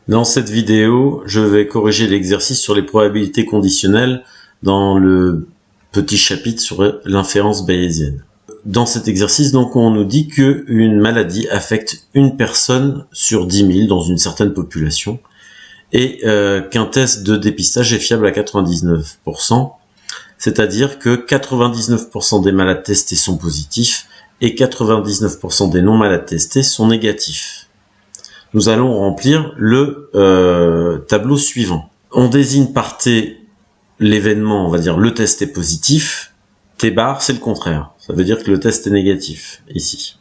Dans cette vidéo, je vais corriger l'exercice sur les probabilités conditionnelles dans le petit chapitre sur l'inférence bayésienne. Dans cet exercice, donc, on nous dit qu'une maladie affecte une personne sur 10 000 dans une certaine population et qu'un test de dépistage est fiable à 99%, c'est-à-dire que 99% des malades testés sont positifs et 99% des non malades testés sont négatifs. Nous allons remplir le tableau suivant. On désigne par T l'événement, on va dire le test est positif. T bar, c'est le contraire. Ça veut dire que le test est négatif, ici.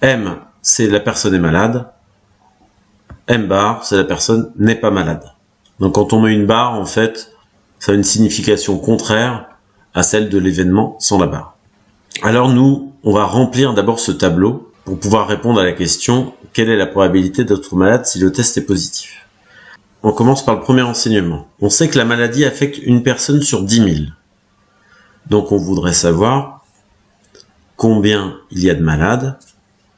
M, c'est la personne est malade. M bar, c'est la personne n'est pas malade. Donc quand on met une barre, en fait, ça a une signification contraire à celle de l'événement sans la barre. Alors nous, on va remplir d'abord ce tableau pour pouvoir répondre à la question « Quelle est la probabilité d'être malade si le test est positif ?» On commence par le premier enseignement. On sait que la maladie affecte une personne sur 10 000. Donc on voudrait savoir combien il y a de malades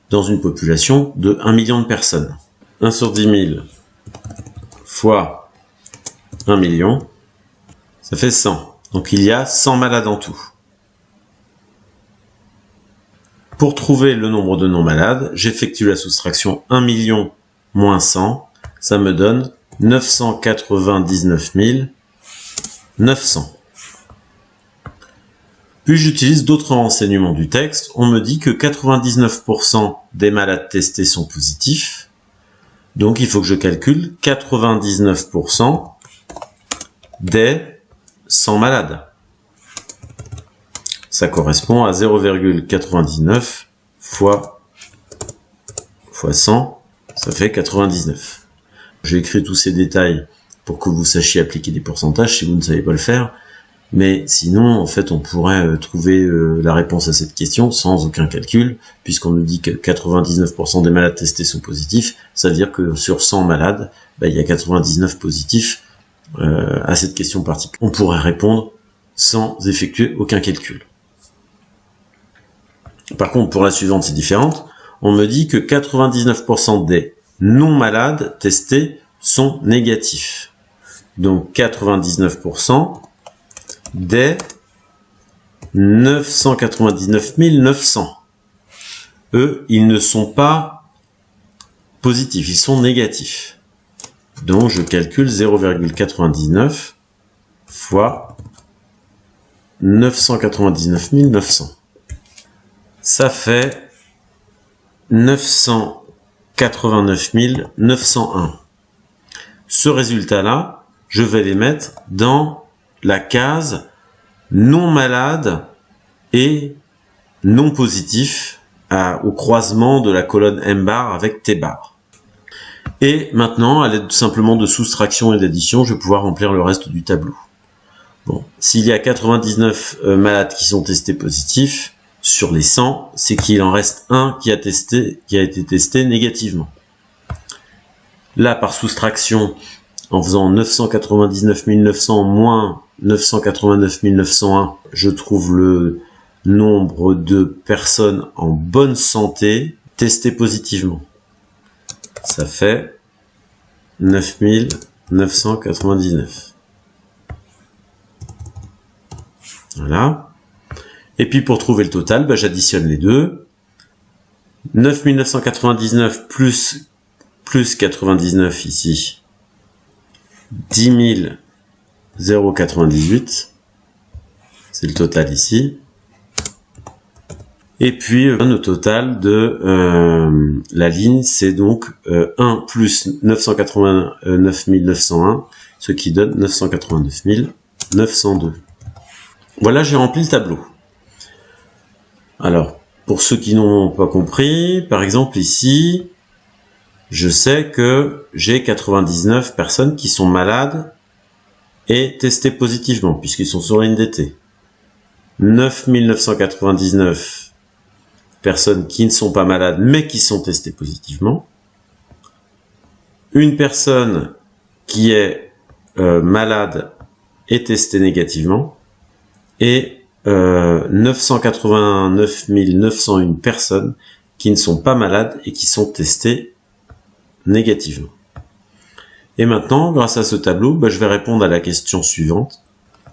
dans une population de 1 million de personnes. 1 sur 10 000 fois 1 million, ça fait 100. Donc il y a 100 malades en tout. Pour trouver le nombre de non-malades, j'effectue la soustraction 1 million moins 100, ça me donne 999 900. Puis j'utilise d'autres renseignements du texte. On me dit que 99% des malades testés sont positifs. Donc il faut que je calcule 99% des 100 malades. Ça correspond à 0,99 fois 100, ça fait 99. J'ai écrit tous ces détails pour que vous sachiez appliquer des pourcentages si vous ne savez pas le faire. Mais sinon, en fait, on pourrait trouver la réponse à cette question sans aucun calcul, puisqu'on nous dit que 99% des malades testés sont positifs. Ça veut dire que sur 100 malades, il y a 99 positifs à cette question particulière. On pourrait répondre sans effectuer aucun calcul. Par contre, pour la suivante, c'est différente. On me dit que 99% des non-malades testés sont négatifs. Donc 99% des 999 900. Eux, ils ne sont pas positifs, ils sont négatifs. Donc je calcule 0,99 fois 999 900. Ça fait 989 901. Ce résultat-là, je vais les mettre dans la case non malade et non positif au croisement de la colonne M bar avec T bar. Et maintenant, à l'aide simplement de soustraction et d'addition, je vais pouvoir remplir le reste du tableau. Bon, s'il y a 99 malades qui sont testés positifs, sur les 100, c'est qu'il en reste un qui a été testé négativement. Là, par soustraction, en faisant 999 900 moins 989 901, je trouve le nombre de personnes en bonne santé testées positivement. Ça fait 9999. Voilà. Et puis pour trouver le total, j'additionne les deux. 9999 plus 99 ici. 10 098. C'est le total ici. Et puis le total de la ligne, c'est donc 1 plus 989 901, ce qui donne 989 902. Voilà, j'ai rempli le tableau. Alors, pour ceux qui n'ont pas compris, par exemple ici, je sais que j'ai 99 personnes qui sont malades et testées positivement, puisqu'ils sont sur ligne DT. 9999 personnes qui ne sont pas malades, mais qui sont testées positivement. Une personne qui est malade et testée négativement. Et 989 901 personnes qui ne sont pas malades et qui sont testées négativement. Et maintenant, grâce à ce tableau, je vais répondre à la question suivante.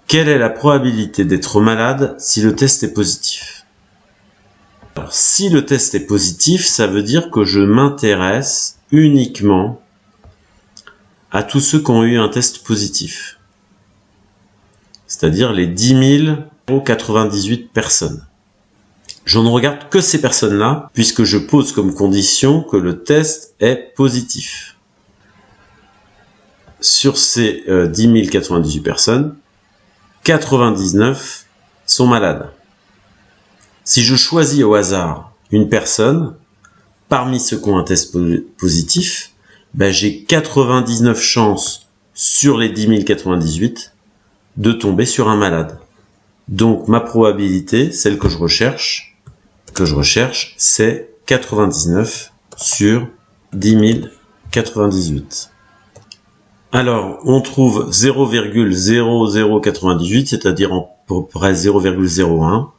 Quelle est la probabilité d'être malade si le test est positif? Alors, si le test est positif, ça veut dire que je m'intéresse uniquement à tous ceux qui ont eu un test positif. C'est-à-dire les 10 098 personnes. Je ne regarde que ces personnes-là, puisque je pose comme condition que le test est positif. Sur ces 10 098 personnes, 99 sont malades. Si je choisis au hasard une personne, parmi ceux qui ont un test positif, j'ai 99 chances sur les 10 098 de tomber sur un malade. Donc ma probabilité, celle que je recherche, c'est 99 sur 10 098. Alors, on trouve 0,0098, c'est-à-dire à peu près 0,01.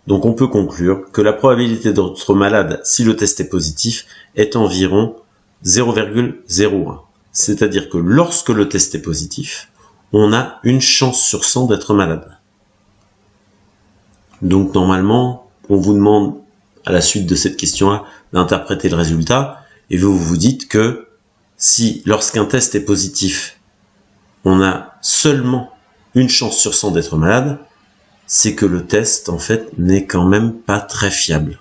Donc, on peut conclure que la probabilité d'être malade si le test est positif est environ 0,01. C'est-à-dire que lorsque le test est positif, on a une chance sur 100 d'être malade. Donc, normalement, on vous demande, à la suite de cette question-là, d'interpréter le résultat, et vous vous dites que si, lorsqu'un test est positif, on a seulement une chance sur 100 d'être malade, c'est que le test, en fait, n'est quand même pas très fiable.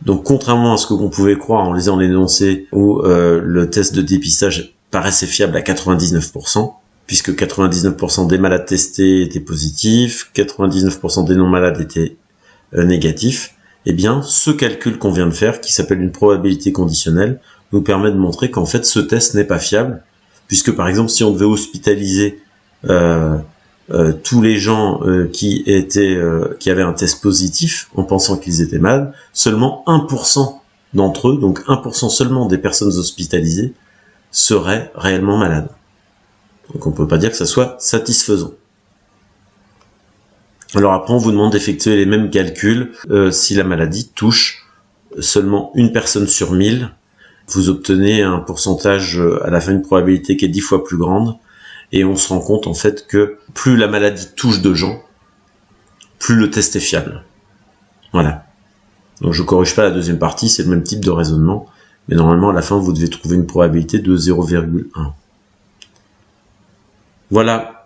Donc, contrairement à ce que vous pouvez croire en lisant l'énoncé où le test de dépistage paraissait fiable à 99%, puisque 99% des malades testés étaient positifs, 99% des non-malades étaient négatifs, eh bien, ce calcul qu'on vient de faire, qui s'appelle une probabilité conditionnelle, nous permet de montrer qu'en fait, ce test n'est pas fiable, puisque par exemple, si on devait hospitaliser tous les gens qui avaient un test positif, en pensant qu'ils étaient malades, seulement 1% d'entre eux, donc 1% seulement des personnes hospitalisées, seraient réellement malades. Donc on peut pas dire que ça soit satisfaisant. Alors après, on vous demande d'effectuer les mêmes calculs si la maladie touche seulement une personne sur 1000. Vous obtenez un pourcentage à la fin, une probabilité qui est 10 fois plus grande, et on se rend compte en fait que plus la maladie touche de gens, plus le test est fiable. Voilà. Donc je corrige pas la deuxième partie, c'est le même type de raisonnement, mais normalement à la fin vous devez trouver une probabilité de 0,1. Voilà.